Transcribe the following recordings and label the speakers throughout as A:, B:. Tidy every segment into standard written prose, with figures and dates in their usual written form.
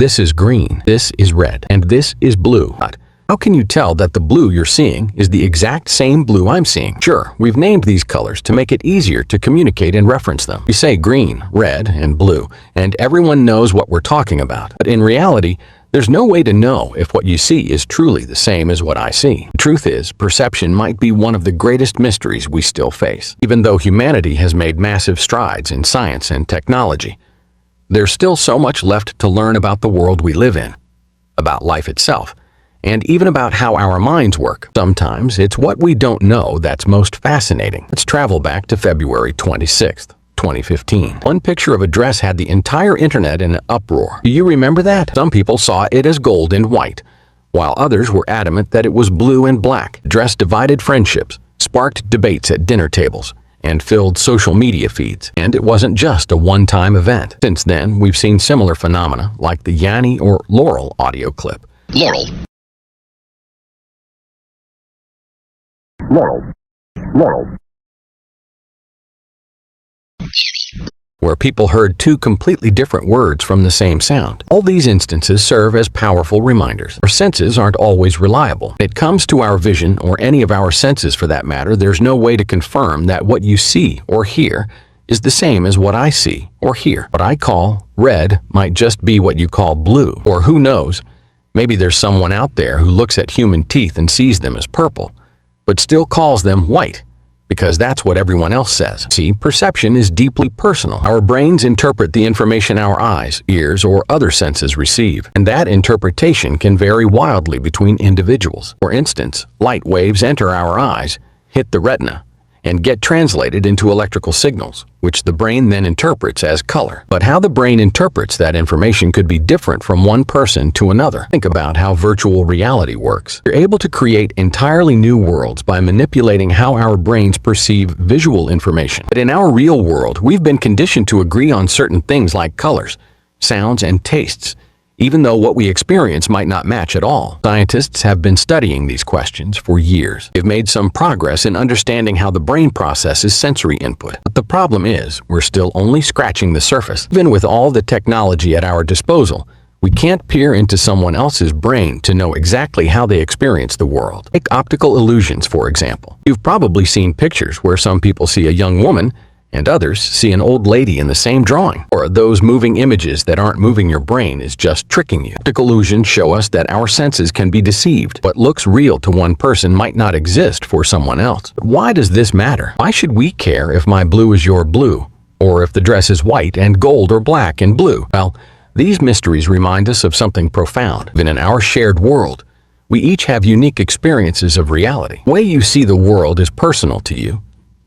A: This is green, this is red, and this is blue. But how can you tell that the blue you're seeing is the exact same blue I'm seeing? Sure, we've named these colors to make it easier to communicate and reference them. We say green, red, and blue, and everyone knows what we're talking about. But in reality, there's no way to know if what you see is truly the same as what I see. The truth is, perception might be one of the greatest mysteries we still face. Even though humanity has made massive strides in science and technology, there's still so much left to learn about the world we live in, about life itself, and even about how our minds work. Sometimes it's what we don't know that's most fascinating. Let's travel back to February 26th. 2015. One picture of a dress had the entire internet in an uproar. Do you remember that? Some people saw it as gold and white, while others were adamant that it was blue and black. The dress divided friendships, sparked debates at dinner tables, and filled social media feeds. And it wasn't just a one-time event. Since then, we've seen similar phenomena like the Yanny or Laurel audio clip.
B: Laurel.
A: Where people heard two completely different words from the same sound. All these instances serve as powerful reminders. Our senses aren't always reliable. When it comes to our vision, or any of our senses for that matter, there's no way to confirm that what you see or hear is the same as what I see or hear. What I call red might just be what you call blue. Or who knows, maybe there's someone out there who looks at human teeth and sees them as purple, but still calls them white, because that's what everyone else says. See, perception is deeply personal. Our brains interpret the information our eyes, ears, or other senses receive, and that interpretation can vary wildly between individuals. For instance, light waves enter our eyes, hit the retina, and get translated into electrical signals, which the brain then interprets as color. But how the brain interprets that information could be different from one person to another. Think about how virtual reality works. You're able to create entirely new worlds by manipulating how our brains perceive visual information. But in our real world, we've been conditioned to agree on certain things like colors, sounds, and tastes, even though what we experience might not match at all. Scientists have been studying these questions for years. They've made some progress in understanding how the brain processes sensory input. But the problem is, we're still only scratching the surface. Even with all the technology at our disposal, we can't peer into someone else's brain to know exactly how they experience the world. Take optical illusions, for example. You've probably seen pictures where some people see a young woman and others see an old lady in the same drawing. Or those moving images that aren't moving your brain is just tricking you. Optical illusions show us that our senses can be deceived. What looks real to one person might not exist for someone else. But why does this matter? Why should we care if my blue is your blue, or if the dress is white and gold or black and blue? Well, these mysteries remind us of something profound. Even in our shared world, we each have unique experiences of reality. The way you see the world is personal to you,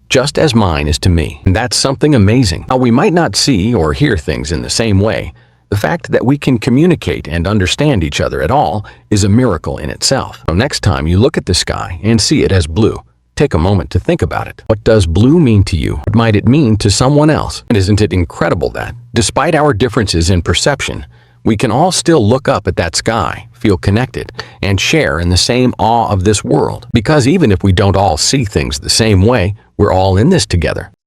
A: just as mine is to me. And that's something amazing. While we might not see or hear things in the same way, the fact that we can communicate and understand each other at all is a miracle in itself. So next time you look at the sky and see it as blue, take a moment to think about it. What does blue mean to you? What might it mean to someone else? And isn't it incredible that, despite our differences in perception, we can all still look up at that sky, feel connected, and share in the same awe of this world? Because even if we don't all see things the same way, we're all in this together.